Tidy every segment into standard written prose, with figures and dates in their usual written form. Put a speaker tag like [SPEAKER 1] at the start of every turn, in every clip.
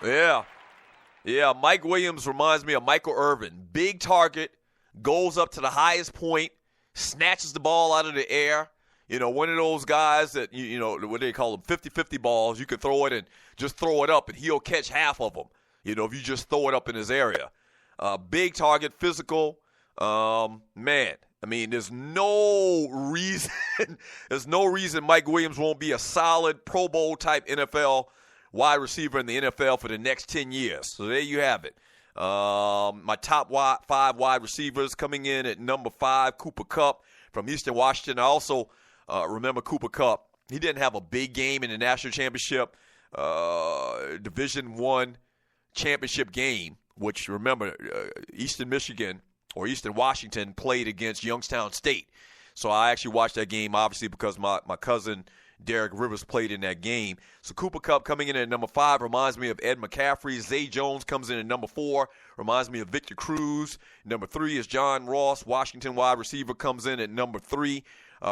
[SPEAKER 1] Yeah. Yeah, Mike Williams reminds me of Michael Irvin. Big target, goes up to the highest point, snatches the ball out of the air. One of those guys that, what they call them, 50-50 balls. You can throw it and just throw it up, and he'll catch half of them, if you just throw it up in his area. Big target, physical. Man, there's no reason Mike Williams won't be a solid Pro Bowl type NFL wide receiver in the NFL for the next 10 years. So there you have it. My top 5 wide receivers coming in at number 5, Cooper Kupp from Eastern Washington. I also remember Cooper Kupp. He didn't have a big game in the national championship, Division I championship game, which, remember, Eastern Michigan or Eastern Washington played against Youngstown State. So I actually watched that game, obviously, because my cousin Derek Rivers played in that game. So Cooper Kupp coming in at number 5 reminds me of Ed McCaffrey. Zay Jones comes in at number 4, reminds me of Victor Cruz. Number 3 is John Ross, Washington wide receiver, comes in at number 3.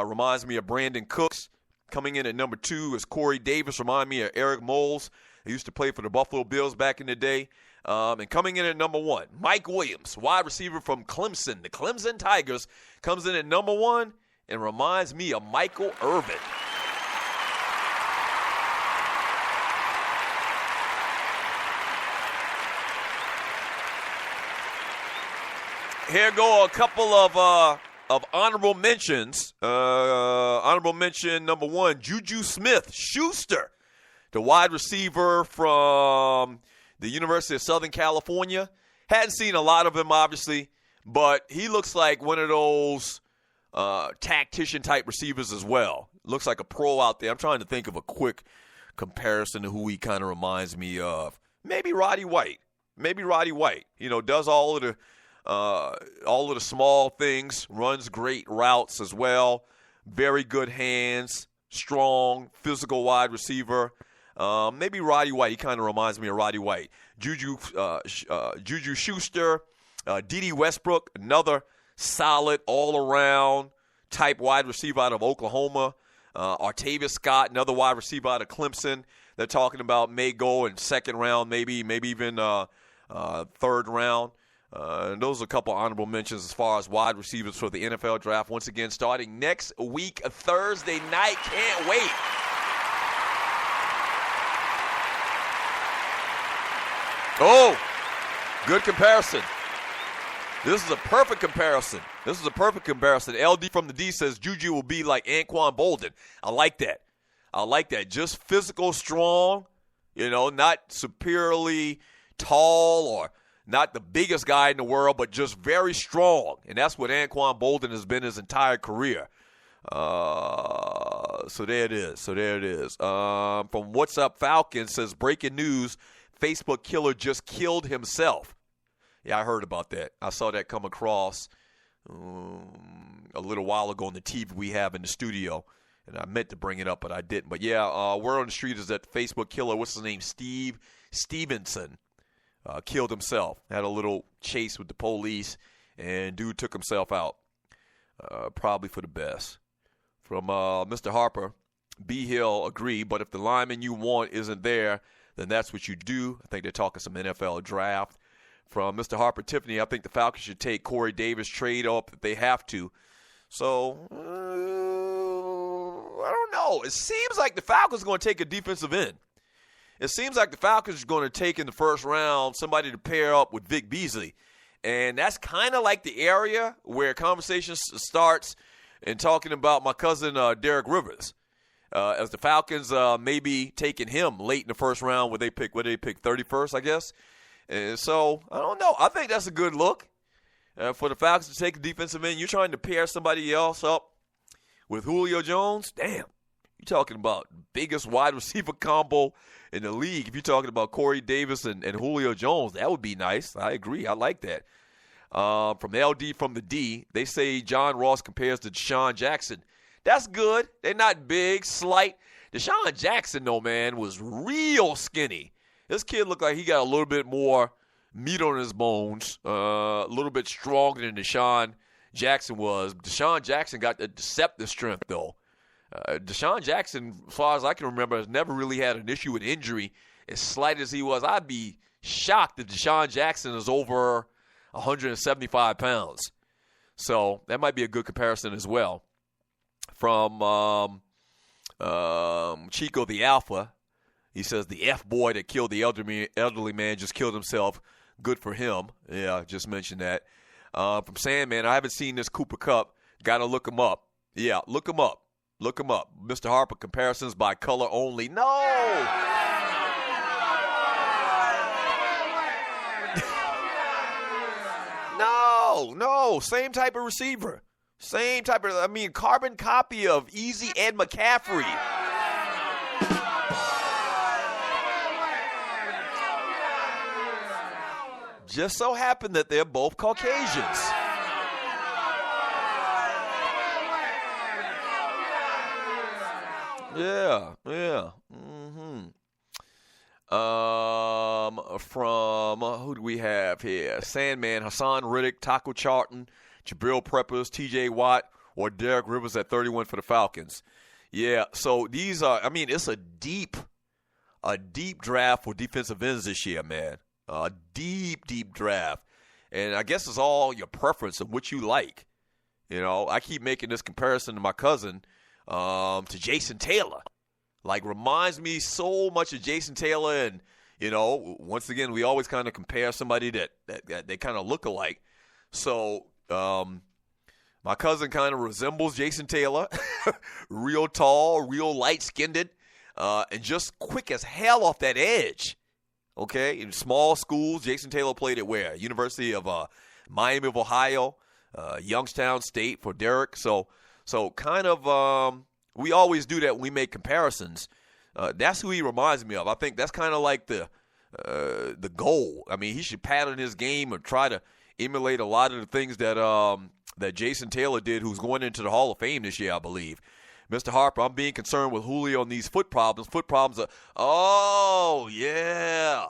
[SPEAKER 1] Reminds me of Brandon Cooks. Coming in at number 2 is Corey Davis, remind me of Eric Moles. He used to play for the Buffalo Bills back in the day. And coming in at number 1, Mike Williams, wide receiver from Clemson. The Clemson Tigers comes in at number 1 and reminds me of Michael Irvin. Here go a couple of honorable mentions. Honorable mention number 1, Juju Smith-Schuster, the wide receiver from the University of Southern California. Hadn't seen a lot of him, obviously, but he looks like one of those tactician-type receivers as well. Looks like a pro out there. I'm trying to think of a quick comparison to who he kind of reminds me of. Maybe Roddy White. Does all of the small things, runs great routes as well. Very good hands, strong, physical wide receiver. Maybe Roddy White. He kind of reminds me of Roddy White. Juju Schuster, D.D. Westbrook, another solid all-around type wide receiver out of Oklahoma. Artavis Scott, another wide receiver out of Clemson. They're talking about may go in second round, maybe even third round. And those are a couple honorable mentions as far as wide receivers for the NFL draft. Once again, starting next week, Thursday night. Can't wait. Oh, good comparison. This is a perfect comparison. LD from the D says Juju will be like Anquan Bolden. I like that. Just physical, strong, not superiorly tall or not the biggest guy in the world, but just very strong. And that's what Anquan Bolden has been his entire career. So there it is. From What's Up Falcon says, breaking news, Facebook killer just killed himself. Yeah, I heard about that. I saw that come across a little while ago on the TV we have in the studio. And I meant to bring it up, but I didn't. But yeah, word on the street is that the Facebook killer, what's his name, Steve Stevenson, killed himself. Had a little chase with the police, and dude took himself out. Probably for the best. From Mr. Harper, B. Hill agreed, but if the lineman you want isn't there, then that's what you do. I think they're talking some NFL draft. From Mr. Harper Tiffany, I think the Falcons should take Corey Davis, trade up if they have to. So, I don't know. It seems like the Falcons are going to take a defensive end. It seems like the Falcons are going to take in the first round somebody to pair up with Vic Beasley. And that's kind of like the area where conversation starts in talking about my cousin Derek Rivers. As the Falcons maybe taking him late in the first round where they pick 31st, I guess. And so, I don't know. I think that's a good look for the Falcons to take a defensive end. You're trying to pair somebody else up with Julio Jones. Damn. You're talking about biggest wide receiver combo in the league. If you're talking about Corey Davis and Julio Jones, that would be nice. I agree. I like that. From LD from the D, they say John Ross compares to Deshaun Jackson. That's good. They're not big, slight. Deshaun Jackson, though, man, was real skinny. This kid looked like he got a little bit more meat on his bones, a little bit stronger than Deshaun Jackson was. Deshaun Jackson got the deceptive strength, though. Deshaun Jackson, as far as I can remember, has never really had an issue with injury. As slight as he was, I'd be shocked if Deshaun Jackson is over 175 pounds. So that might be a good comparison as well. From Chico the Alpha, he says the F-boy that killed the elderly man just killed himself. Good for him. Yeah, I just mentioned that. From Sandman, I haven't seen this Cooper Kupp. Got to look him up. Yeah, look him up. Look him up. Mr. Harper, comparisons by color only. No! No. Same type of receiver. Carbon copy of Easy Ed McCaffrey. Just so happened that they're both Caucasians. Yeah. From who do we have here? Sandman, Hassan Riddick, Taco Charlton, Jabril Peppers, T.J. Watt, or Derek Rivers at 31 for the Falcons. Yeah, so these are, it's a deep draft for defensive ends this year, man. A deep draft. And I guess it's all your preference of what you like. I keep making this comparison to my cousin, to Jason Taylor. Reminds me so much of Jason Taylor. And, once again, we always kind of compare somebody that they kind of look alike. So, my cousin kind of resembles Jason Taylor. Real tall, real light-skinned, and just quick as hell off that edge. Okay, in small schools, Jason Taylor played at where? University of Miami of Ohio, Youngstown State for Derek. So kind of we always do that when we make comparisons. That's who he reminds me of. I think that's kind of like the goal. He should pattern his game and try to emulate a lot of the things that Jason Taylor did, who's going into the Hall of Fame this year, I believe. Mr. Harper, I'm being concerned with Julio on these foot problems. Foot problems are, oh, yeah.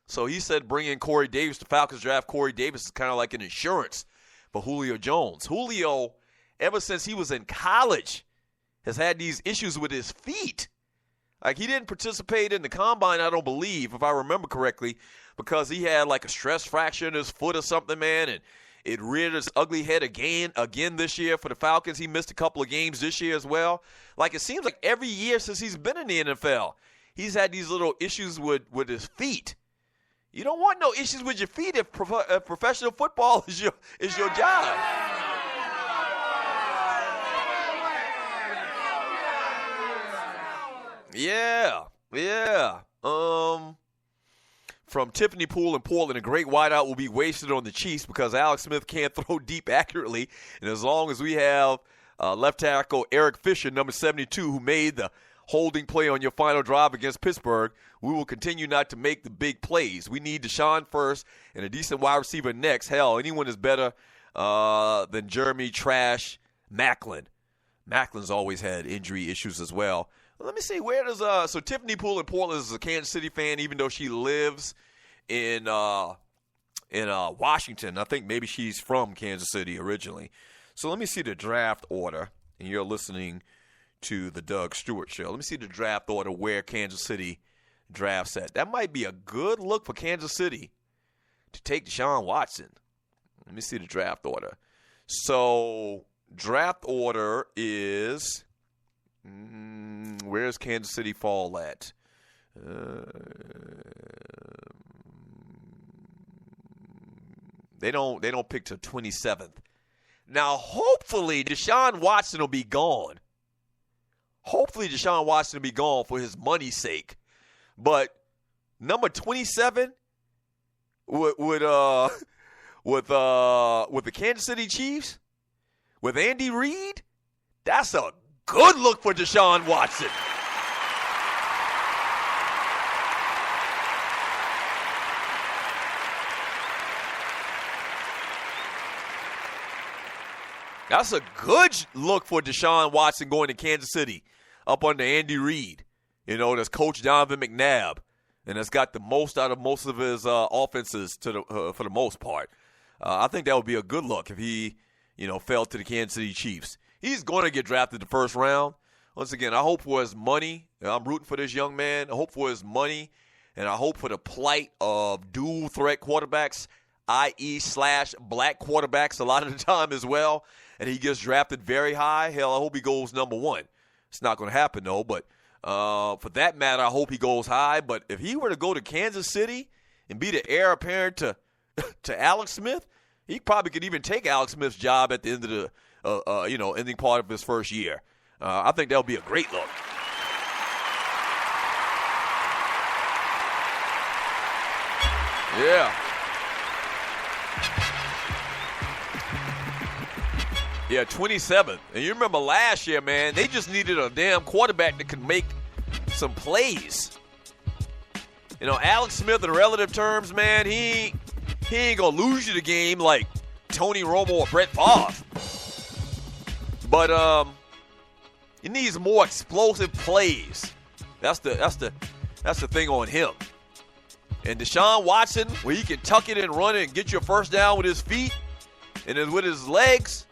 [SPEAKER 1] So he said bring in Corey Davis. The Falcons draft Corey Davis is kind of like an insurance for Julio Jones. Julio, ever since he was in college, has had these issues with his feet. He didn't participate in the combine, I don't believe, if I remember correctly, because he had a stress fracture in his foot or something, man, and it reared its ugly head again this year for the Falcons. He missed a couple of games this year as well. It seems like every year since he's been in the NFL, he's had these little issues with his feet. You don't want no issues with your feet if professional football is your job. Yeah. From Tiffany Poole in Portland, a great wideout will be wasted on the Chiefs because Alex Smith can't throw deep accurately. And as long as we have left tackle Eric Fisher, number 72, who made the holding play on your final drive against Pittsburgh, we will continue not to make the big plays. We need Deshaun first and a decent wide receiver next. Hell, anyone is better than Jeremy Trash Macklin. Macklin's always had injury issues as well. Let me see, where does so Tiffany Poole in Portland is a Kansas City fan, even though she lives in Washington. I think maybe she's from Kansas City originally. So let me see the draft order, and you're listening to the Doug Stewart Show. Let me see the draft order where Kansas City drafts at. That might be a good look for Kansas City to take Deshaun Watson. Let me see the draft order. So draft order is... where's Kansas City fall at? They don't pick till 27th. Now, hopefully, Deshaun Watson will be gone. Hopefully, Deshaun Watson will be gone for his money's sake. But number 27 with the Kansas City Chiefs with Andy Reid, that's a good look for Deshaun Watson. That's a good look for Deshaun Watson going to Kansas City up under Andy Reid. That's Coach Donovan McNabb, and that's got the most out of most of his offenses for the most part. I think that would be a good look if he, fell to the Kansas City Chiefs. He's going to get drafted the first round, once again, I hope for his money. I'm rooting for this young man. I hope for his money, and I hope for the plight of dual-threat quarterbacks, i.e. / black quarterbacks a lot of the time as well, and he gets drafted very high. Hell, I hope he goes number 1. It's not going to happen, though, but for that matter, I hope he goes high. But if he were to go to Kansas City and be the heir apparent to Alex Smith, he probably could even take Alex Smith's job at the end of the ending part of his first year. I think that would be a great look. Yeah. Yeah, 27th. And you remember last year, man, they just needed a damn quarterback that could make some plays. You know, Alex Smith, in relative terms, man, he ain't going to lose you the game like Tony Romo or Brett Favre. But he needs more explosive plays. That's the thing on him. And Deshaun Watson, where he can tuck it and run it and get you a first down with his feet and then with his legs,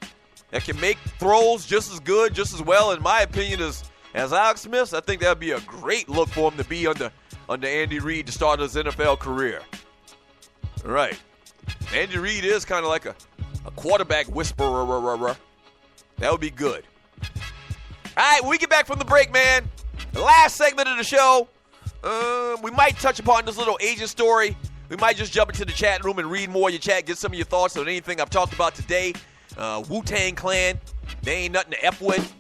[SPEAKER 1] that can make throws just as good, just as well, in my opinion, as Alex Smith. I think that would be a great look for him to be under Andy Reid to start his NFL career. All right. Andy Reid is kind of like a quarterback whisperer. That would be good. All right, when we get back from the break, man, the last segment of the show, we might touch upon this little agent story. We might just jump into the chat room and read more of your chat, get some of your thoughts on anything I've talked about today. Wu-Tang Clan, they ain't nothing to F with.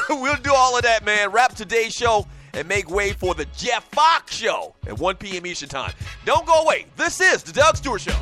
[SPEAKER 1] We'll do all of that, man. Wrap today's show and make way for the Jeff Fox Show at 1 p.m. Eastern Time. Don't go away. This is the Doug Stewart Show.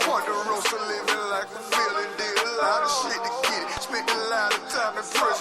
[SPEAKER 2] Ponderosa living like a feeling, did a lot of shit to get it. Spent a lot of time in prison.